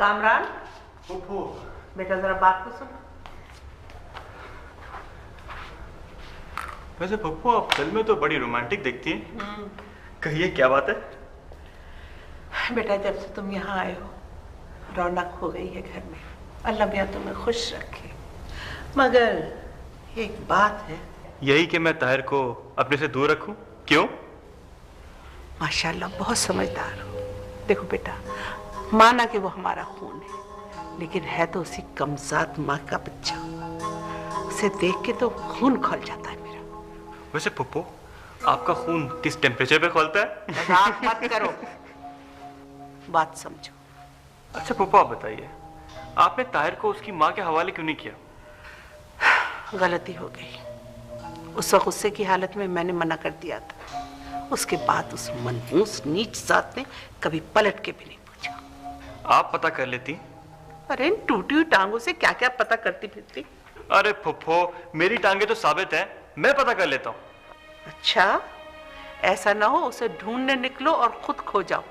कामरान, फूफू बेटा जरा बात तो सुन। वैसे पप्पू आप फिल्म में तो बड़ी रोमांटिक दिखती हैं। कहिए क्या बात है? बेटा जब से तुम यहाँ आए हो रौनक हो गई है घर में। अल्लाह मियाँ तुम्हें खुश रखे। मगर एक बात है। यही कि मैं ताहिर को अपने से दूर रखूं? क्यों? माशाल्लाह बहुत समझदार हो। देखो बेटा, माना कि वो हमारा खून है, लेकिन है तो उसी कमज़ाद माँ का बच्चा। उसे देख के तो खून खौल जाता है मेरा। वैसे पप्पू आपका खून किस टेम्परेचर पे खौलता है? मजाक मत करो, बात समझो। अच्छा पप्पू आप बताइए, आपने ताहिर को उसकी माँ के हवाले क्यों नहीं किया? गलती हो गई। उस वक्त गुस्से की हालत में मैंने मना कर दिया था। उसके बाद उस मनहूस नीच जात ने कभी पलट के भी नहीं पूछा। आप पता कर लेती। अरे इन टूटी हुई टांगों से क्या क्या पता करती फिरती। अरे फुफ्फो मेरी टांगे तो साबित है, मैं पता कर लेता हूँ। अच्छा, ऐसा ना हो उसे ढूंढने निकलो और खुद खो जाओ।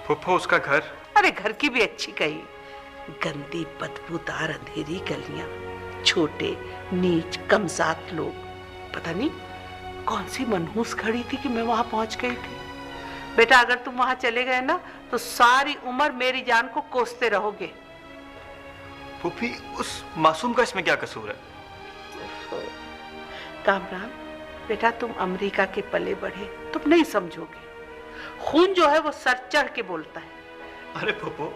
फुफ्फो उसका घर? अरे घर की भी अच्छी कही। गंदी बदबूदार अंधेरी गलियां, छोटे नीच कमजात लोग। पता नहीं कौन सी मनहूस घड़ी थी कि मैं वहां पहुंच गई थी। बेटा अगर तुम वहां चले गए ना तो सारी उम्र मेरी जान को कोसते रहोगे। फूफी उस मासूम का इसमें क्या कसूर है? कामरान बेटा, तुम अमेरिका के पले बढ़े, तुम नहीं समझोगे। खून जो है वो सर चढ़ के बोलता है। अरे फूफो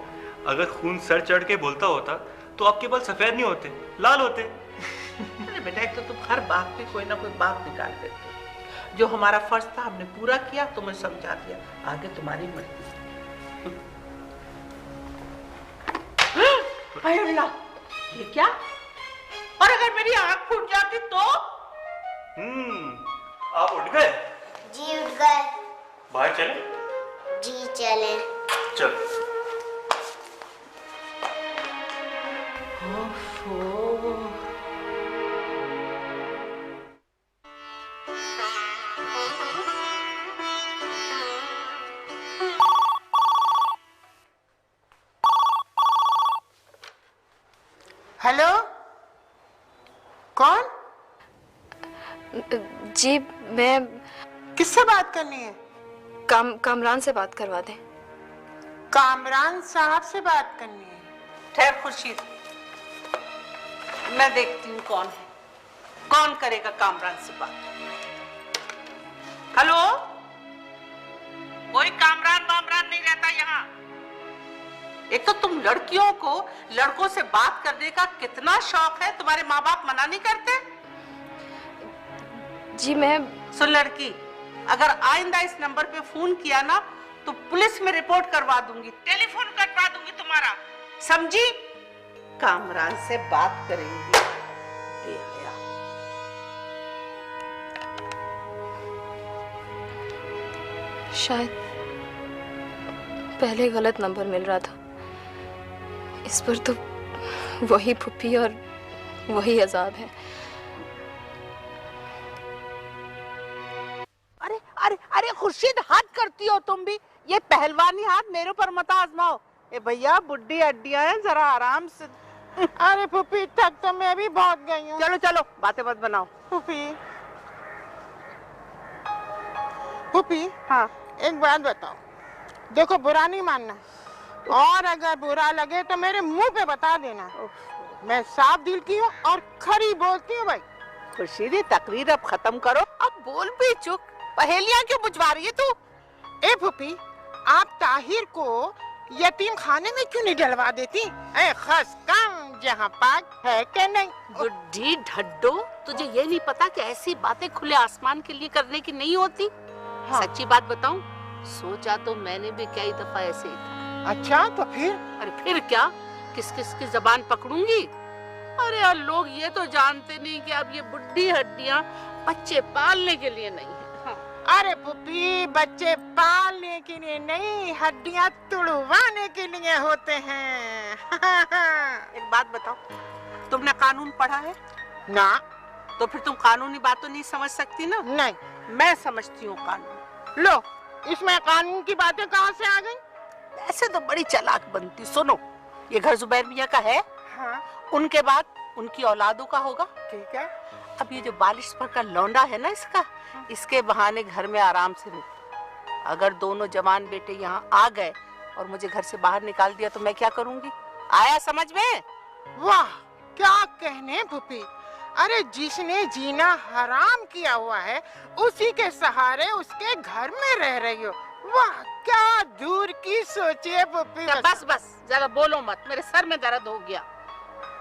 अगर खून सर चढ़ के बोलता होता तो आपके बाल सफेद नहीं होते, लाल होते। अरे बेटा एक तो तुम हर बात पे कोई ना कोई बात निकाल देते हो। जो हमारा फर्ज था हमने पूरा किया, तुम्हें समझा दिया, आगे तुम्हारी मर्जी। हाय अल्लाह, ये क्या? और अगर मेरी आंख फूट जाती तो? आप उठ गए? जी उठ गए। बाहर चले? जी चले। चल। हेलो, कौन? जी मैं किससे बात करनी है? कामरान से बात करवा दें। कामरान साहब से बात करनी है? ठहर खुर्शीद, मैं देखती हूँ कौन है। कौन करेगा कामरान से बात? हेलो, कोई कामरान वामरान नहीं रहता यहाँ। एक तो तुम लड़कियों को लड़कों से बात करने का कितना शौक है, तुम्हारे माँ बाप मना नहीं करते? जी मैं सुन लड़की, अगर आइंदा इस नंबर पे फोन किया ना तो पुलिस में रिपोर्ट करवा दूंगी, टेलीफोन कटवा दूंगी तुम्हारा, समझी? कामरान से बात करेंगी। शायद पहले गलत नंबर मिल रहा था। इस पर तो वही फुप्पी और वही अजाब है। अरे अरे अरे खुर्शीद, हाथ करती हो तुम भी। ये पहलवानी हाथ मेरे ऊपर मत आजमाओ। ए भैया बुड्ढी हड्डियां हैं, जरा आराम से। अरे पुप्पी तक तो मैं भी भाग गई हूँ। चलो चलो बातें मत बनाओ। पुप्पी, पुप्पी हाँ एक बात बताओ, देखो बुरा नहीं मानना, और अगर बुरा लगे तो मेरे मुंह पे बता देना। मैं साफ दिल की हूँ और खरी बोलती हूँ भाई। खुर्शीद, ये तकरीर अब खत्म करो। अब बोल भी चुक, पहेलियां क्यों बुझवा रही है तू? ए पुप्पी, आप ताहिर को यतीम खाने में क्यों नहीं डलवा देती? ए खस कम जहाँ पाक है कि नहीं। बुढ़ी ढड्डो, तुझे ये नहीं पता कि ऐसी बातें खुले आसमान के लिए करने की नहीं होती? हाँ। सच्ची बात बताऊं, सोचा तो मैंने भी कई दफा ऐसे ही था। अच्छा तो फिर? अरे फिर क्या, किस किस की जबान पकड़ूंगी? अरे यार, लोग ये तो जानते नहीं कि अब ये बुढ़ी हड्डियां बच्चे पालने के लिए नहीं है। हाँ। अरे पुप्पी, बच्चे पालने के लिए नहीं, हड्डियां तुड़वाने के लिए होते हैं। एक बात बताओ, तुमने कानून पढ़ा है ना? तो फिर तुम कानूनी बात तो नहीं समझ सकती ना? नहीं। मैं समझती हूँ कानून। लो, इसमें कानून की बातें कहाँ से आ गई? ऐसे तो बड़ी चालाक बनती। सुनो, ये घर जुबैर मियाँ का है, हाँ उनके बाद उनकी औलादों का होगा। ठीक है। अब ये जो बालिश पर का लौंडा है ना इसका, इसके बहाने घर में आराम से रुक। अगर दोनों जवान बेटे यहाँ आ गए और मुझे घर से बाहर निकाल दिया तो मैं क्या करूंगी? आया समझ में? वाह क्या कहने भूपी। अरे जिसने जीना हराम किया हुआ है उसी के सहारे उसके घर में रह रही हो। वाह क्या दूर की सोची है भूपी। बस बस ज्यादा बोलो मत, मेरे सर में दर्द हो गया।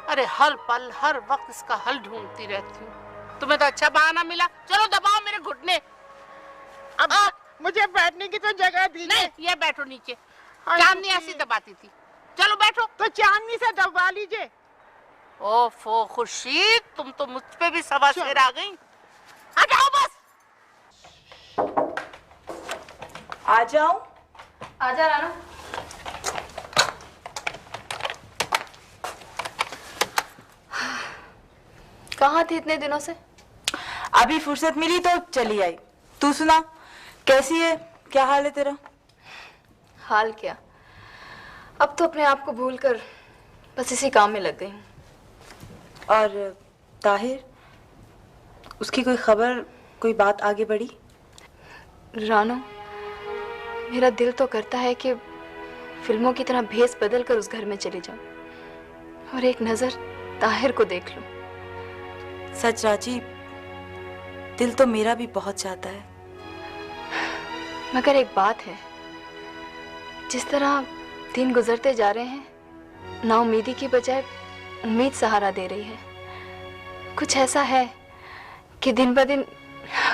अरे हर पल हर वक्त इसका हल ढूंढती रहती हूँ। तुम्हें तो अच्छा बहाना मिला, चलो दबाओ मेरे घुटने। अब मुझे बैठने की तो जगह दीजिए। नहीं, ये बैठो नीचे। चांदनी ऐसी दबाती थी। चलो बैठो। तो चांदनी से दबा लीजिए। ओफो खुर्शीद, तुम तो मुझ पे भी सवा शेर आ गई। आ जाओ बस। आ जाओ। आजा राना। कहाँ थी इतने दिनों से? अभी फुर्सत मिली तो चली आई। तू सुना, कैसी है, क्या हाल है तेरा? हाल क्या, अब तो अपने आप को भूलकर बस इसी काम में लग गई हूँ। और ताहिर, उसकी कोई खबर, कोई बात आगे बढ़ी? रानो, मेरा दिल तो करता है कि फिल्मों की तरह भेस बदल कर उस घर में चली जाऊं और एक नजर ताहिर को देख लूं। सच राजी, दिल तो मेरा भी बहुत चाहता है। मगर एक बात है, जिस तरह दिन गुजरते जा रहे हैं, नाउमीदी की बजाय उम्मीद सहारा दे रही है। कुछ ऐसा है कि दिन ब दिन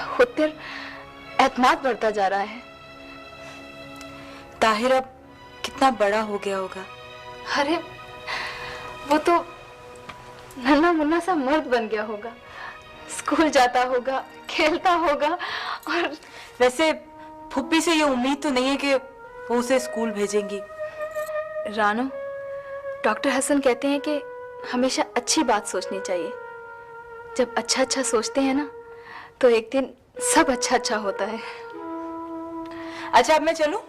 खुद पर एतमाद बढ़ता जा रहा है। ताहिर अब कितना बड़ा हो गया होगा। अरे वो तो नन्हा मुन्ना सा मर्द बन गया होगा, स्कूल जाता होगा, खेलता होगा। और वैसे फुप्पी से ये उम्मीद तो नहीं है कि वो उसे स्कूल भेजेंगी। रानो, डॉक्टर हसन कहते हैं कि हमेशा अच्छी बात सोचनी चाहिए। जब अच्छा अच्छा सोचते हैं ना तो एक दिन सब अच्छा अच्छा होता है। अच्छा अब मैं चलूं?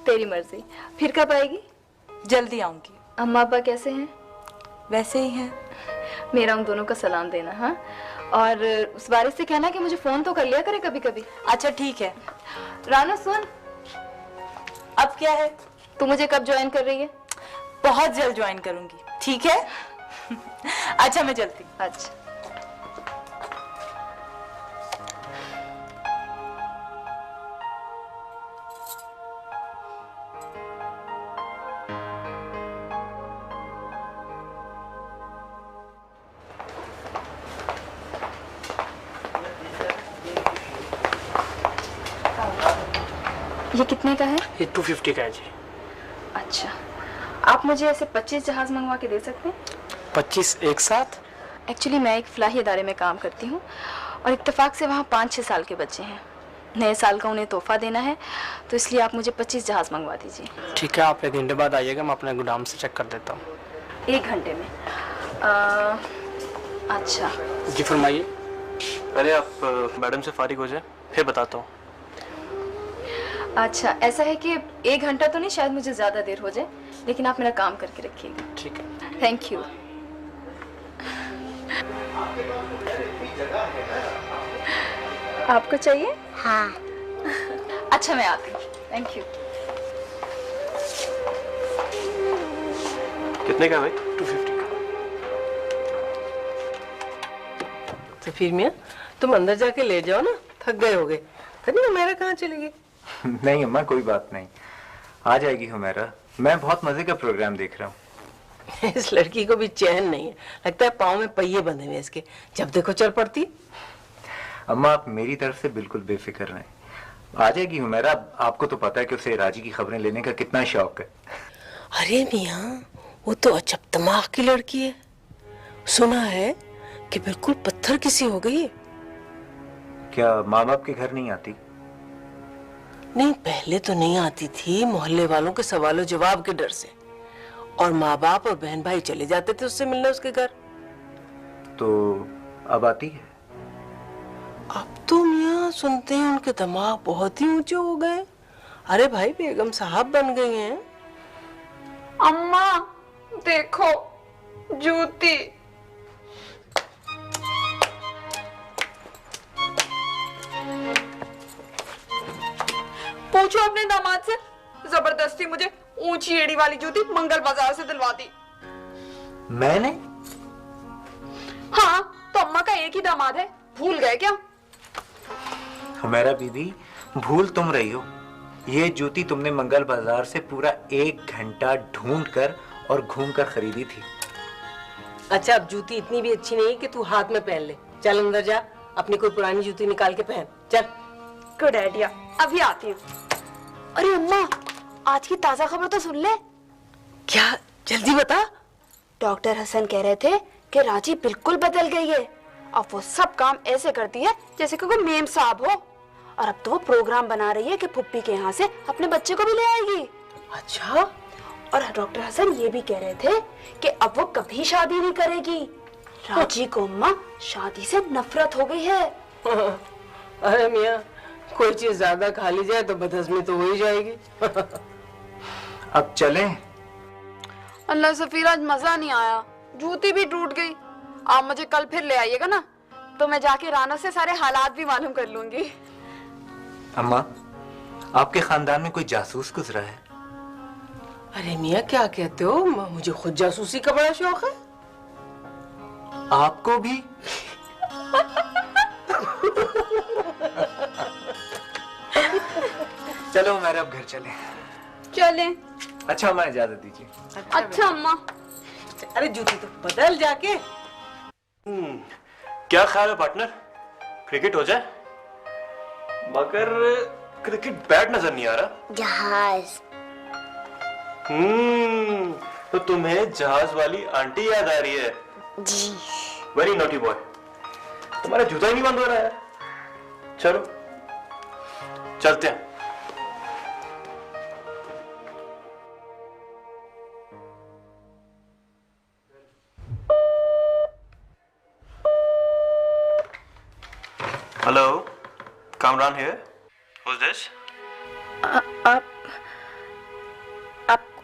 तेरी मर्जी। फिर कब आएगी? जल्दी आऊंगी। अम्मा अब्बा कैसे हैं? वैसे ही हैं। मेरा उन दोनों का सलाम देना। हाँ, और उस वारिस से कहना कि मुझे फोन तो कर लिया करे कभी कभी। अच्छा ठीक है। रानो सुन, अब क्या है? तू मुझे कब ज्वाइन कर रही है? बहुत जल्द ज्वाइन करूंगी, ठीक है? अच्छा मैं चलती। अच्छा। ये कितने का है? ये 250 का है जी। अच्छा, आप मुझे ऐसे 25 जहाज मंगवा के दे सकते हैं? 25 एक साथ? एक्चुअली मैं एक फलाही इदारे में काम करती हूँ और इत्तेफाक से वहाँ 5-6 साल के बच्चे हैं। नए साल का उन्हें तोहफा देना है, तो इसलिए आप मुझे 25 जहाज मंगवा दीजिए। ठीक है, आप 1 घंटे बाद आइएगा, मैं अपने गोदाम से चेक कर देता हूँ। 1 घंटे में? अच्छा जी फरमाइए। पहले आप मैडम से फारिग हो जाए, फिर बताता हूँ। अच्छा, ऐसा है कि 1 घंटा तो नहीं, शायद मुझे ज़्यादा देर हो जाए, लेकिन आप मेरा काम करके रखिएगा। ठीक है। Thank you. आपको चाहिए? हाँ। अच्छा मैं आती हूँ। Thank you. कितने का भाई? 250 का। तो फिर मियाँ तुम अंदर जाके ले जाओ ना, थक गए होगे। तनी हुमैरा कहाँ चली गई? नहीं अम्मा, कोई बात नहीं, आ जाएगी हुमैरा। मैं बहुत मजे का प्रोग्राम देख रहा हूँ। इस लड़की को भी चैन नहीं है, लगता है पाँव में पहिए बंधे हुए इसके, जब देखो चल पड़ती। अम्मा आप मेरी तरफ से बिल्कुल बेफिक्र रहें, आ जाएगी हुमैरा। आपको तो पता है कि उसे राजी की खबरें लेने का कितना शौक है। अरे मियाँ, वो तो अजब दिमाग की लड़की है। सुना है कि बिल्कुल पत्थर किसी हो गई है। क्या माँ बाप के घर नहीं आती? नहीं, पहले तो नहीं आती थी, मोहल्ले वालों के सवालों जवाब के डर से, और माँ बाप और बहन भाई चले जाते थे उससे मिलने उसके घर। तो अब आती है? अब तो मियाँ सुनते हैं उनके दिमाग बहुत ही ऊंचे हो गए। अरे भाई, बेगम साहब बन गई हैं। अम्मा देखो जूती। पूछो अपने दामाद से, जबरदस्ती मुझे ऊंची एड़ी वाली जूती मंगल बाजार से दिलवा दी। मैंने? हाँ तो अम्मा का एक ही दामाद है, भूल गए क्या? हमारा बीबी, भूल तुम रही हो। ये जूती तुमने मंगल बाजार से पूरा 1 घंटा ढूंढ कर और घूम कर खरीदी थी। अच्छा, अब जूती इतनी भी अच्छी नहीं कि तू हाथ में पहन ले। चल अंदर जा, अपनी कोई पुरानी जूती निकाल के पहन। चल। गुड आइडिया, अभी आती हूँ। अरे अम्मा, आज की ताजा खबर तो सुन ले। क्या? जल्दी बता। डॉक्टर हसन कह रहे थे कि रांची बिल्कुल बदल गई है। अब वो सब काम ऐसे करती है जैसे कि कोई मेम साहब हो। और अब तो वो प्रोग्राम बना रही है कि पुप्पी के यहाँ से अपने बच्चे को भी ले आएगी। अच्छा। और डॉक्टर हसन ये भी कह रहे थे कि अब वो कभी शादी नहीं करेगी। रांची को अम्मा शादी से नफरत हो गई है। अरे मियाँ, कोई चीज ज्यादा खा ली जाए तो बदहजमी तो हो ही जाएगी। अब चलें? अल्लाह सफीर, आज मजा नहीं आया, जूती भी टूट गई। आप मुझे कल फिर ले आइएगा ना, तो मैं जाके राना से सारे हालात भी मालूम कर लूंगी। अम्मा, आपके खानदान में कोई जासूस गुजरा है? अरे मियाँ क्या कहते हो? मुझे खुद जासूसी का बड़ा शौक है। आपको भी? चलो हमारे अब घर चले। चले। अच्छा अम्मा, इजाजत दीजिए। अच्छा अम्मा। अरे जूती तो बदल जाके। क्या ख्याल है पार्टनर, क्रिकेट हो जाए? मगर क्रिकेट बैट नजर नहीं आ रहा। जहाज। तो तुम्हें जहाज वाली आंटी याद आ रही है? जी। वेरी नॉटी बॉय, तुम्हारा जूता ही नहीं बंद हो रहा है। चलो चलते हैं। Hello, Kamran here. Who's this?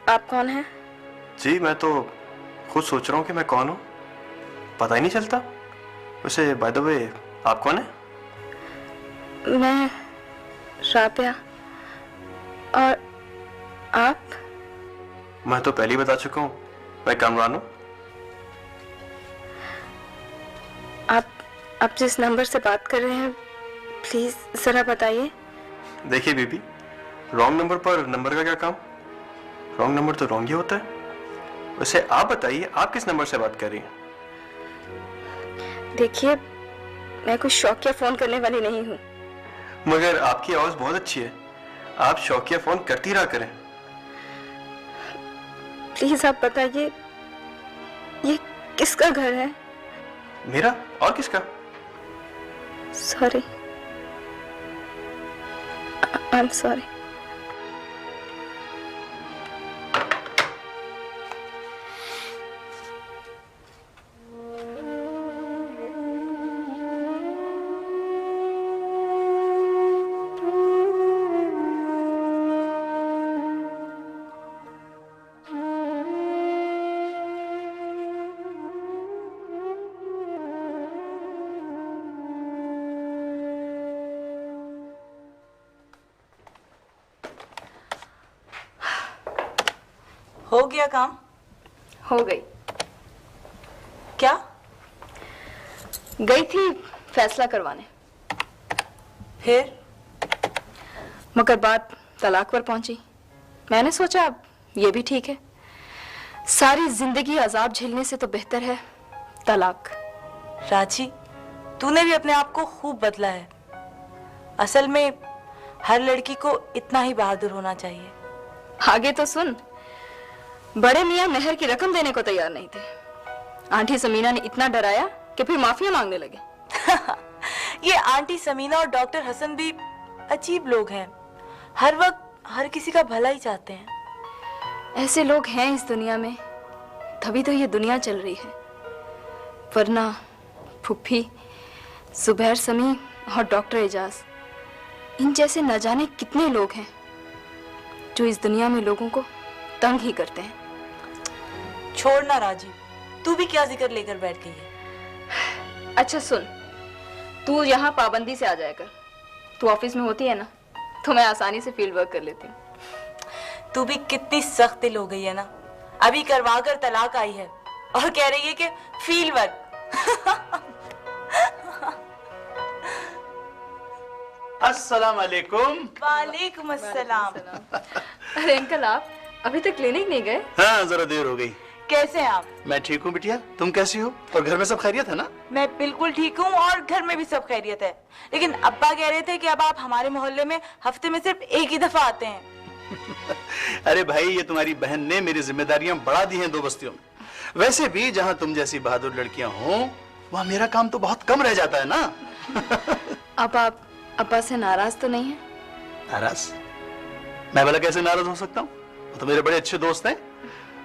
आप कौन हैं? जी मैं तो खुद सोच रहा हूँ कि मैं कौन हूँ, पता ही नहीं चलता। वैसे बाय द वे आप कौन हैं? मैं राबिया। और आप? मैं तो पहले ही बता चुका हूँ, मैं कामरान हूँ। आप जिस नंबर से बात कर रहे हैं प्लीज जरा बताइए। देखिए बीबी, रॉन्ग नंबर पर नंबर का क्या काम? रॉन्ग नंबर तो रॉन्ग ही होता है। वैसे आप बताइए, आप किस नंबर से बात कर रही हैं? देखिए, मैं कुछ शौकिया फोन करने वाली नहीं हूँ। मगर आपकी आवाज बहुत अच्छी है, आप शौकिया फोन करती रहा करें। प्लीज आप बताइए, ये किसका घर है? मेरा और किसका? Sorry, I am sorry. हो गया काम? हो गई। क्या? गई थी फैसला करवाने, फिर? मगर बात तलाक पर पहुंची। मैंने सोचा अब ये भी ठीक है, सारी जिंदगी अजाब झेलने से तो बेहतर है तलाक। रांची, तूने भी अपने आप को खूब बदला है। असल में हर लड़की को इतना ही बहादुर होना चाहिए। आगे तो सुन, बड़े मियाँ मेहर की रकम देने को तैयार नहीं थे। आंटी समीना ने इतना डराया कि फिर माफिया मांगने लगे। ये आंटी समीना और डॉक्टर हसन भी अजीब लोग हैं, हर वक्त हर किसी का भला ही चाहते हैं। ऐसे लोग हैं इस दुनिया में, तभी तो ये दुनिया चल रही है। वरना फुप्पी, जुबैर समी और डॉक्टर एजाज, इन जैसे न जाने कितने लोग हैं जो इस दुनिया में लोगों को तंग ही करते हैं। छोड़ना राजीव, तू भी क्या जिक्र लेकर बैठ गई है। अच्छा सुन, तू यहाँ पाबंदी से आ जाया कर। तू ऑफिस में होती है ना, तो मैं आसानी से फील्ड वर्क कर लेती हूँ। तू भी कितनी सख्त दिल हो गई है ना, अभी करवा कर तलाक आई है और कह रही है कि फील्ड वर्क। अस्सलाम वालेकुम। वालेकुम अस्सलाम। अरे अंकल, आप अभी तक क्लिनिक नहीं गए? हाँ, जरा देर हो गई। कैसे हैं आप? मैं ठीक हूँ बिटिया, तुम कैसी हो? और घर में सब खैरियत है ना? मैं बिल्कुल ठीक हूँ और घर में भी सब खैरियत है। लेकिन अब्बा कह रहे थे कि अब आप हमारे मोहल्ले में हफ्ते में सिर्फ एक ही दफा आते हैं। अरे भाई, ये तुम्हारी बहन ने मेरी जिम्मेदारियां बढ़ा दी हैं 2 बस्तियों में। वैसे भी जहाँ तुम जैसी बहादुर लड़कियां हो, वहाँ मेरा काम तो बहुत कम रह जाता है ना। अब आप अब्बा से नाराज तो नहीं है? नाराज? मैं भला कैसे नाराज हो सकता हूँ? वो तो मेरे बड़े अच्छे दोस्त हैं।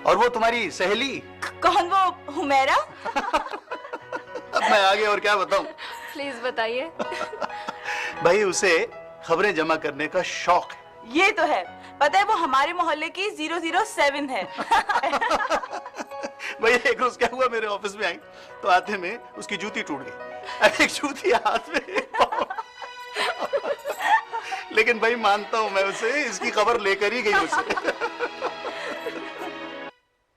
और वो तुम्हारी सहेली। कौन, वो हुमैरा? अब मैं आगे और क्या बताऊं? प्लीज बताइए। भाई, उसे खबरें जमा करने का शौक है। ये तो है, पता है वो हमारे मोहल्ले की 007 है। भाई एक रोज क्या हुआ, मेरे ऑफिस में आई तो आते में उसकी जूती टूट गई। एक जूती हाथ में। लेकिन भाई मानता हूं मैं उसे, इसकी खबर लेकर ही गई उसे।